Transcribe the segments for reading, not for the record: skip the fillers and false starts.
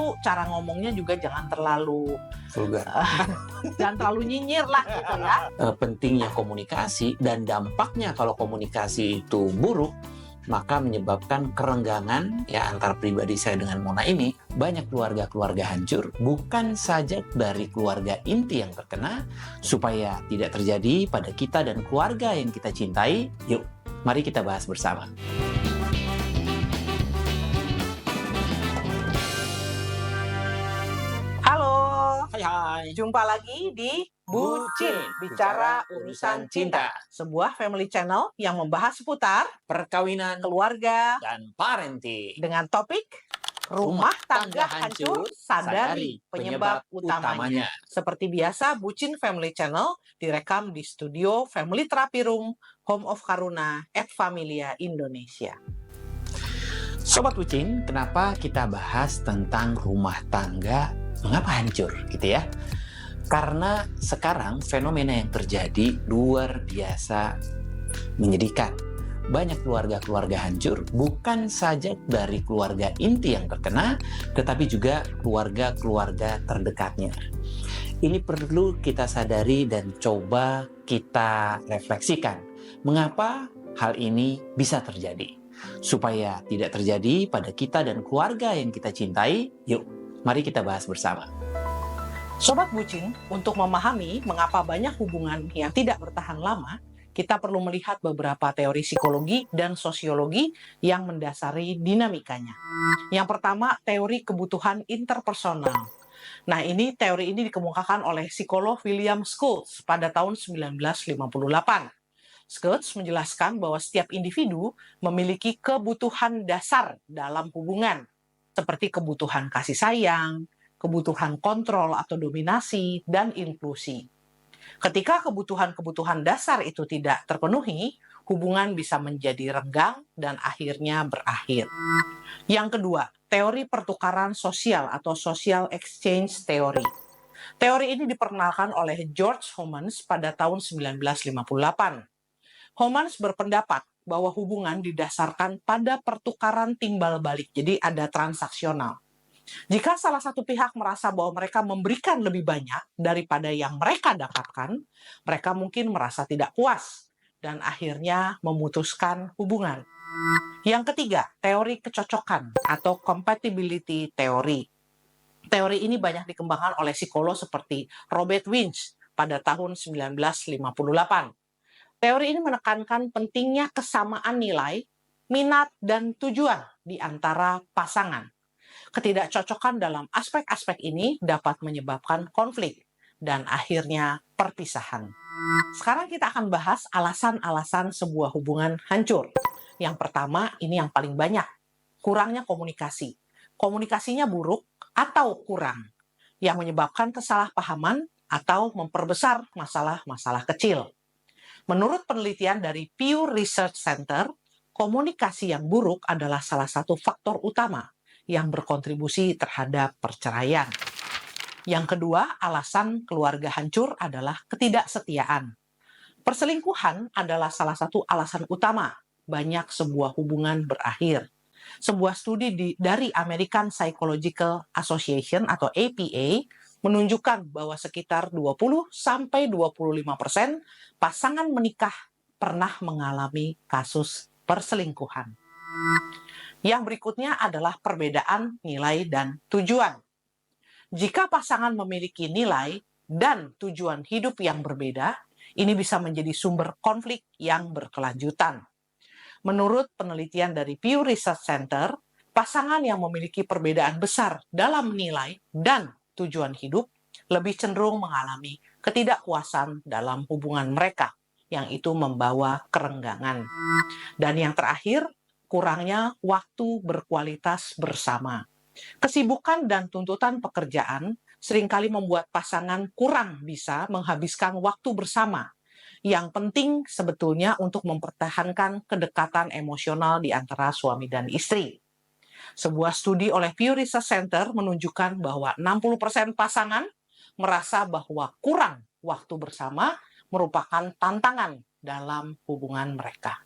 Lalu cara ngomongnya juga jangan terlalu vulgar. jangan terlalu nyinyir lah gitu ya. Pentingnya komunikasi dan dampaknya kalau komunikasi itu buruk, maka menyebabkan kerenggangan ya antar pribadi saya dengan Mona ini. Banyak keluarga-keluarga hancur, bukan saja dari keluarga inti yang terkena. Supaya tidak terjadi pada kita dan keluarga yang kita cintai, yuk mari kita bahas bersama. Halo, Hai. jumpa lagi di Bucin, Bicara Urusan Cinta. Sebuah family channel yang membahas seputar Perkawinan keluarga dan parenting. dengan topik rumah tangga hancur, sadari penyebab utamanya. Seperti biasa, Bucin Family Channel direkam di studio Family Therapy Room, Home of Karuna, @ Familia Indonesia. Sobat Bucin, kenapa kita bahas tentang rumah tangga mengapa hancur gitu ya? Karena sekarang fenomena yang terjadi luar biasa menyedihkan. Banyak keluarga-keluarga hancur, bukan saja dari keluarga inti yang terkena, tetapi juga keluarga-keluarga terdekatnya. Ini perlu kita sadari dan coba kita refleksikan. Mengapa hal ini bisa terjadi? Supaya tidak terjadi pada kita dan keluarga yang kita cintai, yuk mari kita bahas bersama. Sobat Bucin, untuk memahami mengapa banyak hubungan yang tidak bertahan lama, kita perlu melihat beberapa teori psikologi dan sosiologi yang mendasari dinamikanya. Yang pertama, teori kebutuhan interpersonal. Nah, teori ini dikemukakan oleh psikolog William Schultz pada tahun 1958. Schultz menjelaskan bahwa setiap individu memiliki kebutuhan dasar dalam hubungan, seperti kebutuhan kasih sayang, kebutuhan kontrol atau dominasi, dan inklusi. Ketika kebutuhan-kebutuhan dasar itu tidak terpenuhi, hubungan bisa menjadi renggang dan akhirnya berakhir. Yang kedua, teori pertukaran sosial atau social exchange theory. Teori ini diperkenalkan oleh George Homans pada tahun 1958. Homans berpendapat bahwa hubungan didasarkan pada pertukaran timbal balik, jadi ada transaksional. Jika salah satu pihak merasa bahwa mereka memberikan lebih banyak daripada yang mereka dapatkan, mereka mungkin merasa tidak puas dan akhirnya memutuskan hubungan. Yang ketiga, teori kecocokan atau compatibility theory. Teori ini banyak dikembangkan oleh psikolog seperti Robert Winch pada tahun 1958. Teori ini menekankan pentingnya kesamaan nilai, minat, dan tujuan di antara pasangan. Ketidakcocokan dalam aspek-aspek ini dapat menyebabkan konflik dan akhirnya perpisahan. Sekarang kita akan bahas alasan-alasan sebuah hubungan hancur. Yang pertama, ini yang paling banyak, kurangnya komunikasi. Komunikasinya buruk atau kurang, yang menyebabkan kesalahpahaman atau memperbesar masalah-masalah kecil. Menurut penelitian dari Pew Research Center, komunikasi yang buruk adalah salah satu faktor utama yang berkontribusi terhadap perceraian. Yang kedua, alasan keluarga hancur adalah ketidaksetiaan. Perselingkuhan adalah salah satu alasan utama banyak sebuah hubungan berakhir. Sebuah studi dari American Psychological Association atau APA menunjukkan bahwa sekitar 20-25% pasangan menikah pernah mengalami kasus perselingkuhan. Yang berikutnya adalah perbedaan nilai dan tujuan. Jika pasangan memiliki nilai dan tujuan hidup yang berbeda, ini bisa menjadi sumber konflik yang berkelanjutan. Menurut penelitian dari Pew Research Center, pasangan yang memiliki perbedaan besar dalam nilai dan tujuan hidup lebih cenderung mengalami ketidakpuasan dalam hubungan mereka, yang itu membawa kerenggangan. Dan yang terakhir, kurangnya waktu berkualitas bersama. Kesibukan dan tuntutan pekerjaan seringkali membuat pasangan kurang bisa menghabiskan waktu bersama. Yang penting sebetulnya untuk mempertahankan kedekatan emosional di antara suami dan istri. Sebuah studi oleh Pew Research Center menunjukkan bahwa 60% pasangan merasa bahwa kurang waktu bersama merupakan tantangan dalam hubungan mereka.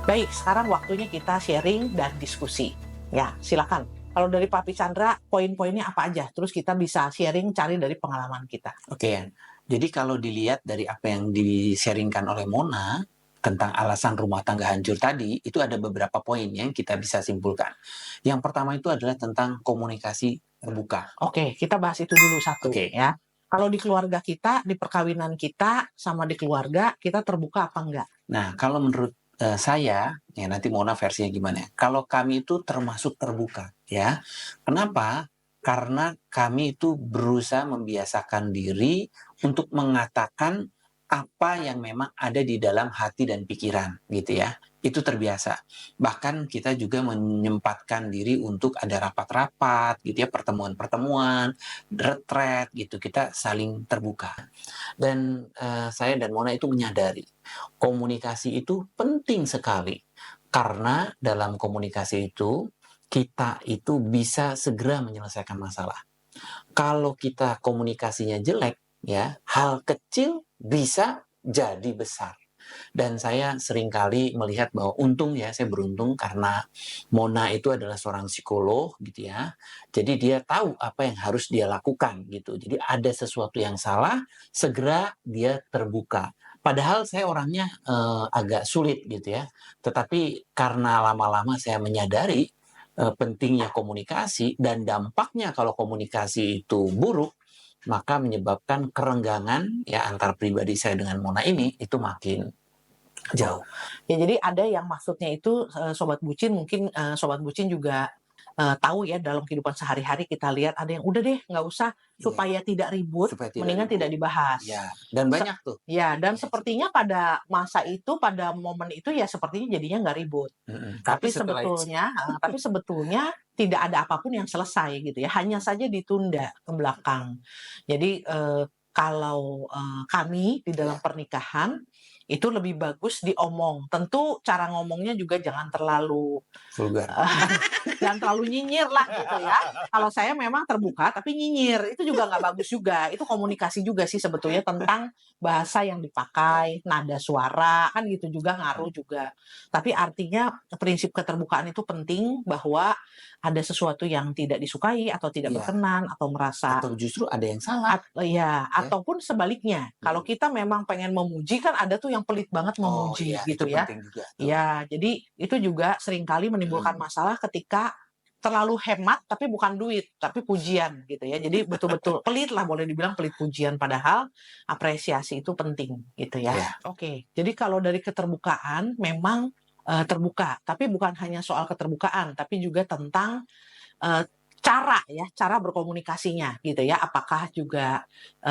Baik, sekarang waktunya kita sharing dan diskusi. Ya, silakan. Kalau dari Papi Chandra, poin-poinnya apa aja? Terus kita bisa sharing, cari dari pengalaman kita. Oke, Yan. Jadi kalau dilihat dari apa yang di-sharingkan oleh Mona tentang alasan rumah tangga hancur tadi, itu ada beberapa poin yang kita bisa simpulkan. Yang pertama itu adalah tentang komunikasi terbuka. Oke, kita bahas itu dulu satu Oke. ya. Kalau di keluarga kita, di perkawinan kita, sama di keluarga, kita terbuka apa enggak? Nah, kalau menurut saya, ya nanti Mona versinya gimana. Kalau kami itu termasuk terbuka, ya. Kenapa? Karena kami itu berusaha membiasakan diri untuk mengatakan apa yang memang ada di dalam hati dan pikiran, gitu ya. Itu terbiasa. Bahkan kita juga menyempatkan diri untuk ada rapat-rapat, gitu ya, pertemuan-pertemuan, retret, gitu. Kita saling terbuka. Dan saya dan Mona itu menyadari komunikasi itu penting sekali karena dalam komunikasi itu kita itu bisa segera menyelesaikan masalah. Kalau kita komunikasinya jelek, ya hal kecil bisa jadi besar. Dan saya seringkali melihat bahwa untung ya, saya beruntung karena Mona itu adalah seorang psikolog gitu ya. Jadi dia tahu apa yang harus dia lakukan gitu. Jadi ada sesuatu yang salah, segera dia terbuka. Padahal saya orangnya agak sulit gitu ya. Tetapi karena lama-lama saya menyadari pentingnya komunikasi dan dampaknya kalau komunikasi itu buruk, maka menyebabkan kerenggangan ya antar pribadi saya dengan Mona ini itu makin jauh. Ya, jadi ada yang maksudnya itu Sobat Bucin, mungkin Sobat Bucin juga tahu ya dalam kehidupan sehari-hari kita lihat ada yang udah deh nggak usah supaya tidak ribut, Supaya tidak mendingan ribut. tidak dibahas. Ya, dan banyak tuh. Ya, dan sepertinya pada masa itu, pada momen itu ya sepertinya jadinya nggak ribut. Tapi sebetulnya tidak ada apapun yang selesai gitu ya, hanya saja ditunda ke belakang. Jadi kalau kami di dalam pernikahan itu lebih bagus diomong. Tentu cara ngomongnya juga jangan terlalu vulgar. Jangan terlalu nyinyir lah gitu ya. Kalau saya memang terbuka tapi nyinyir, itu juga nggak bagus juga. Itu komunikasi juga sih sebetulnya tentang bahasa yang dipakai, nada suara, kan gitu juga ngaruh juga. Tapi artinya prinsip keterbukaan itu penting bahwa ada sesuatu yang tidak disukai atau tidak berkenan atau merasa atau justru ada yang salah. Ataupun sebaliknya. Kalau kita memang pengen memuji kan ada tuh yang pelit banget memuji gitu ya. Ya, jadi itu juga seringkali menimbulkan masalah ketika terlalu hemat tapi bukan duit, tapi pujian gitu ya. Jadi betul-betul pelit lah, boleh dibilang pelit pujian, padahal apresiasi itu penting gitu ya. Oke, jadi kalau dari keterbukaan memang terbuka, tapi bukan hanya soal keterbukaan, tapi juga tentang cara berkomunikasinya gitu ya. Apakah juga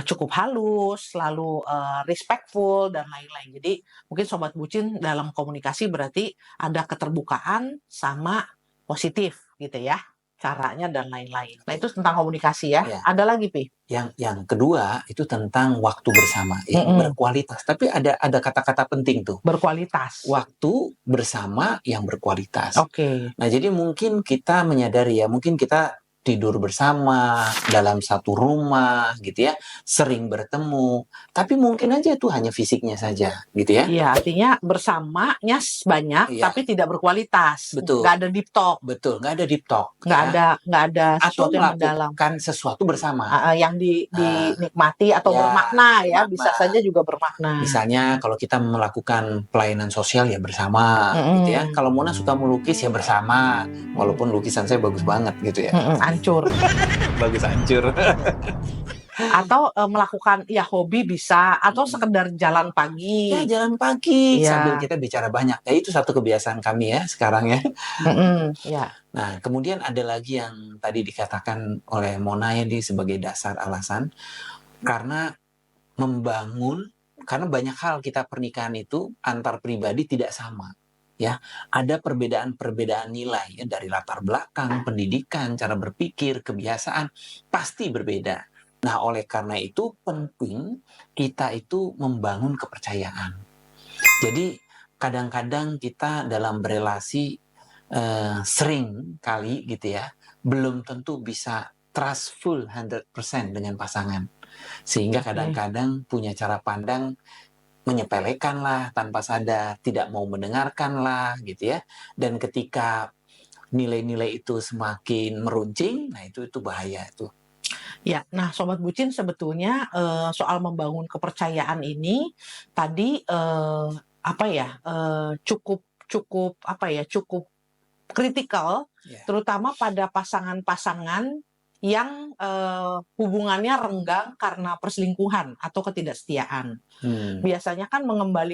cukup halus, lalu respectful dan lain-lain. Jadi mungkin Sobat Bucin dalam komunikasi berarti ada keterbukaan sama positif gitu ya, caranya dan lain-lain. Nah itu tentang komunikasi ya. Ada lagi Pi? Yang kedua itu tentang waktu bersama yang berkualitas. Tapi ada kata-kata penting tuh. Berkualitas. Waktu bersama yang berkualitas. Oke. Nah jadi mungkin kita menyadari ya, mungkin kita tidur bersama dalam satu rumah gitu ya, sering bertemu, tapi mungkin aja itu hanya fisiknya saja gitu ya. Iya, artinya bersamanya banyak tapi tidak berkualitas. Betul. Nggak ada deep talk. Betul, nggak ada deep talk. Nggak ada sesuatu yang mendalam. Melakukan sesuatu bersama. Yang dinikmati atau bermakna ya, bisa saja juga bermakna. Misalnya kalau kita melakukan pelayanan sosial ya bersama gitu ya. Kalau Mona suka melukis ya bersama, walaupun lukisan saya bagus banget gitu ya. Hancur. Bagus hancur. Atau melakukan ya hobi bisa, atau sekedar jalan pagi. Ya jalan pagi sambil kita bicara banyak. Ya itu satu kebiasaan kami ya sekarang ya. Nah kemudian ada lagi yang tadi dikatakan oleh Mona ya sebagai dasar alasan, karena karena banyak hal kita pernikahan itu antar pribadi tidak sama. Ya, ada perbedaan nilai ya, dari latar belakang, pendidikan, cara berpikir, kebiasaan pasti berbeda. Nah, oleh karena itu penting kita itu membangun kepercayaan. Jadi kadang-kadang kita dalam berelasi sering kali gitu ya, belum tentu bisa trustful 100% dengan pasangan. Sehingga kadang-kadang punya cara pandang menyepelekan lah tanpa sadar, tidak mau mendengarkan lah gitu ya. Dan ketika nilai-nilai itu semakin meruncing, nah itu bahaya tuh. Ya, nah Sobat Bucin sebetulnya soal membangun kepercayaan ini tadi cukup cukup cukup kritikal, Ya. terutama pada pasangan-pasangan yang hubungannya renggang karena perselingkuhan atau ketidaksetiaan. Hmm. Biasanya kan mengembalikan